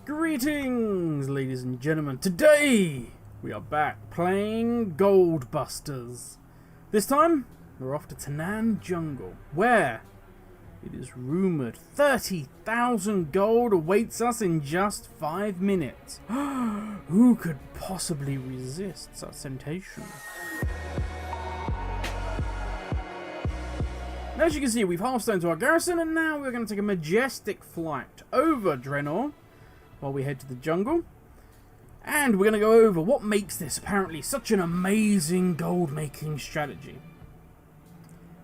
Greetings, ladies and gentlemen. Today, we are back playing Gold Busters. This time, we're off to Tanan Jungle, where it is rumoured 30,000 gold awaits us in just 5 minutes. Who could possibly resist such temptation? As you can see, we've half-stoned to our garrison, and now we're going to take a majestic flight over Draenor while we head to the jungle. And we're going to go over what makes this apparently such an amazing gold-making strategy.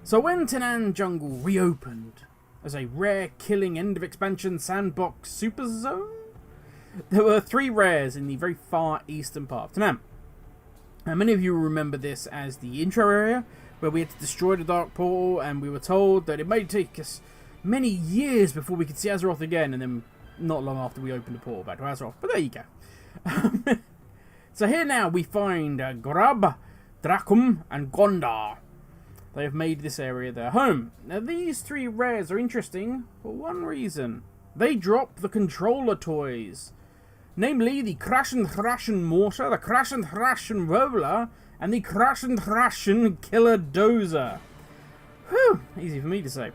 So when Tanan Jungle reopened as a rare killing end-of-expansion sandbox super zone, there were 3 rares in the very far eastern part of Tanan. Now, many of you will remember this as the intro area, where we had to destroy the Dark Portal, and we were told that it may take us many years before we could see Azeroth again, and then not long after we opened the portal back to Azeroth. But there you go. So here now we find Grab, Dracum, and Gondar. They have made this area their home. Now these 3 rares are interesting for one reason. They drop the controller toys. Namely the Crash and Thrashin Mortar, the Crash and Thrashin Roller, and the Crash and Thrashin Killer Dozer. Whew, easy for me to say.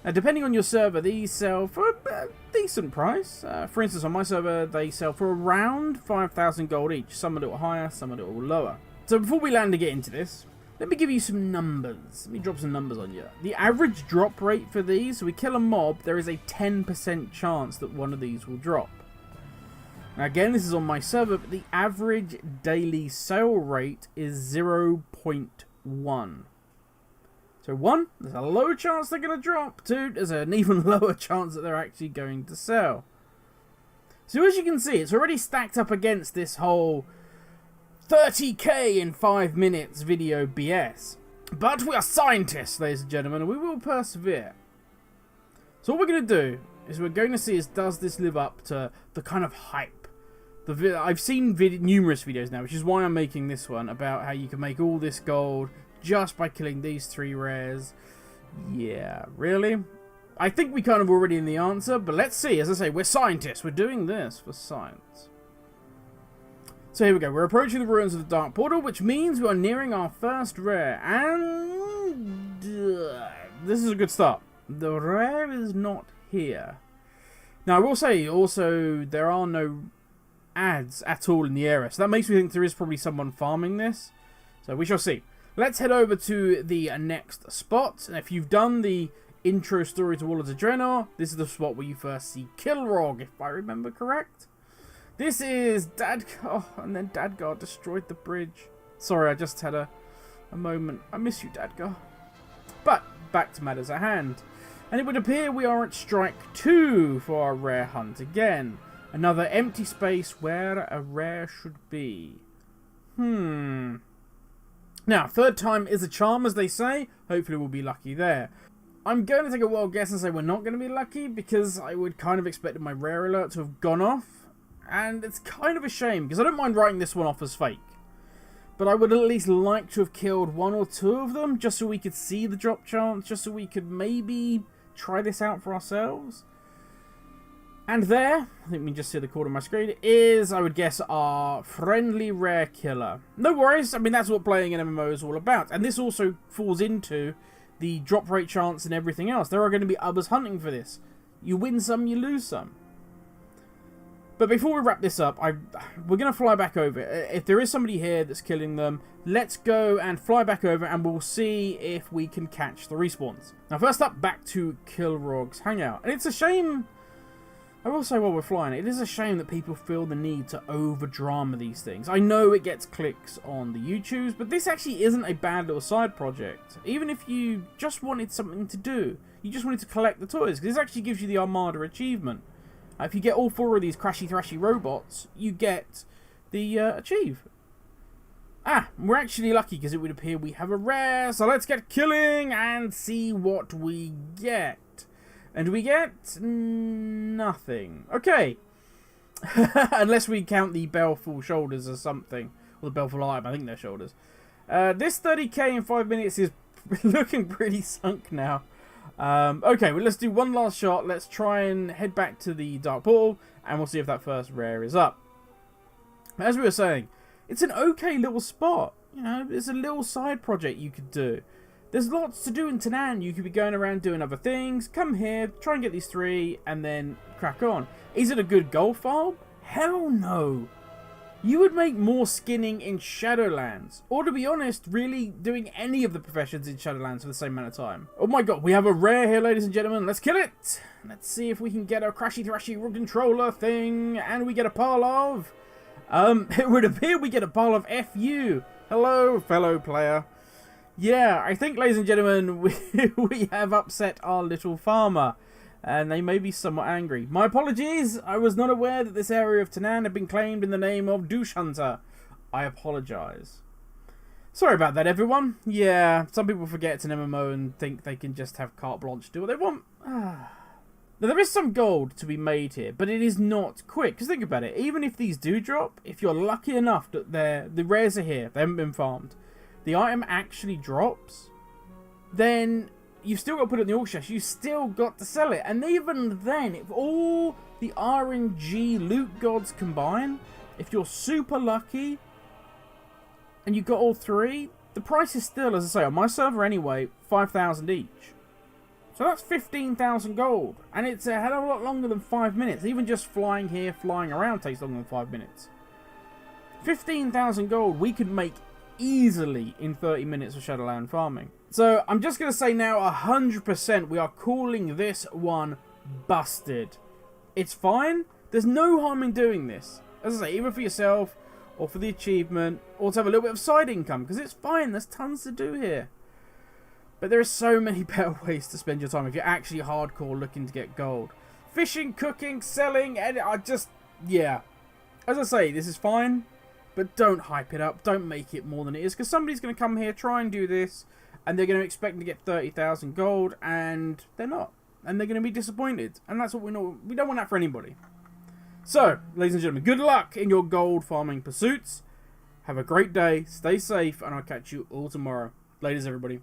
Now, depending on your server, these sell for a decent price. For instance, on my server, they sell for around 5,000 gold each. Some a little higher, some a little lower. So before we land to get into this, let me give you some numbers. Let me drop some numbers on you. The average drop rate for these, so we kill a mob, there is a 10% chance that one of these will drop. Now again, this is on my server, but the average daily sale rate is 0.1. So 1, there's a low chance they're going to drop. 2, there's an even lower chance that they're actually going to sell. So as you can see, it's already stacked up against this whole 30k in 5 minutes video BS. But we are scientists, ladies and gentlemen, and we will persevere. So what we're going to do is we're going to see is, does this live up to the kind of hype? I've seen numerous videos now, which is why I'm making this one, about how you can make all this gold just by killing these 3 rares. Yeah, really? I think we kind of already in the answer, but let's see. As I say, we're scientists. We're doing this for science. So here we go. We're approaching the ruins of the Dark Portal, which means we are nearing our first rare. And this is a good start. The rare is not here. Now, I will say also there are no ads at all in the area, so that makes me think there is probably someone farming this. So we shall see. Let's head over to the next spot. And if you've done the intro story to Wall of Draenor, this is the spot where you first see Kilrog, if I remember correct. This is Dadgar, and then Dadgar destroyed the bridge. Sorry, I just had a moment. I miss you, Dadgar. But back to matters at hand. And it would appear we are at strike 2 for our rare hunt again. Another empty space where a rare should be. Now, 3rd time is a charm, as they say. Hopefully we'll be lucky there. I'm going to take a wild guess and say we're not going to be lucky, because I would kind of expect my rare alert to have gone off. And it's kind of a shame, because I don't mind writing this one off as fake. But I would at least like to have killed 1 or 2 of them, just so we could see the drop chance, just so we could maybe try this out for ourselves. And there, I think we can just see the corner of my screen, is, I would guess, our friendly rare killer. No worries, I mean, that's what playing an MMO is all about. And this also falls into the drop rate chance and everything else. There are going to be others hunting for this. You win some, you lose some. But before we wrap this up, we're going to fly back over. If there is somebody here that's killing them, let's go and fly back over, and we'll see if we can catch the respawns. Now, first up, back to Kilrog's hangout. And it's a shame, I will say while we're flying, it is a shame that people feel the need to over-drama these things. I know it gets clicks on the YouTubes, but this actually isn't a bad little side project. Even if you just wanted something to do, you just wanted to collect the toys, because this actually gives you the Armada achievement. If you get all 4 of these crashy thrashy robots, you get the achieve. We're actually lucky, because it would appear we have a rare, so let's get killing and see what we get. And we get nothing. Okay. Unless we count the Baleful shoulders or something. Or the Baleful arm, I think they're shoulders. This 30k in 5 minutes is looking pretty sunk now. Okay, well, let's do one last shot. Let's try and head back to the Dark Portal, and we'll see if that first rare is up. As we were saying, it's an okay little spot. You know, it's a little side project you could do. There's lots to do in Tanan. You could be going around doing other things. Come here, try and get these 3, and then crack on. Is it a good gold farm? Hell no. You would make more skinning in Shadowlands. Or to be honest, really doing any of the professions in Shadowlands for the same amount of time. Oh my god, we have a rare here, ladies and gentlemen. Let's kill it. Let's see if we can get a crashy thrashy controller thing. And we get a pile of... it would appear we get a pile of FU. Hello, fellow player. Yeah, I think, ladies and gentlemen, we have upset our little farmer. And they may be somewhat angry. My apologies, I was not aware that this area of Tanan had been claimed in the name of Douche Hunter. I apologise. Sorry about that, everyone. Yeah, some people forget it's an MMO and think they can just have carte blanche, do what they want. Now, there is some gold to be made here, but it is not quick. Because think about it, even if these do drop, if you're lucky enough that the rares are here, they haven't been farmed, the item actually drops, then you've still got to put it in the auction chest. You've still got to sell it. And even then, if all the RNG loot gods combine, if you're super lucky and you got all 3, the price is still, as I say, on my server anyway, 5,000 each. So that's 15,000 gold. And it's a hell of a lot longer than 5 minutes. Even just flying here, flying around takes longer than 5 minutes. 15,000 gold we could make easily in 30 minutes of Shadowland farming. So I'm just going to say now 100% we are calling this one busted. It's fine. There's no harm in doing this. As I say, either for yourself or for the achievement or to have a little bit of side income, because it's fine. There's tons to do here. But there are so many better ways to spend your time if you're actually hardcore looking to get gold. Fishing, cooking, selling, and yeah. As I say, this is fine. But don't hype it up. Don't make it more than it is. Because somebody's going to come here, try and do this, and they're going to expect to get 30,000 gold, and they're not. And they're going to be disappointed. And that's what we know. We don't want that for anybody. So, ladies and gentlemen, good luck in your gold farming pursuits. Have a great day. Stay safe, and I'll catch you all tomorrow. Ladies, everybody.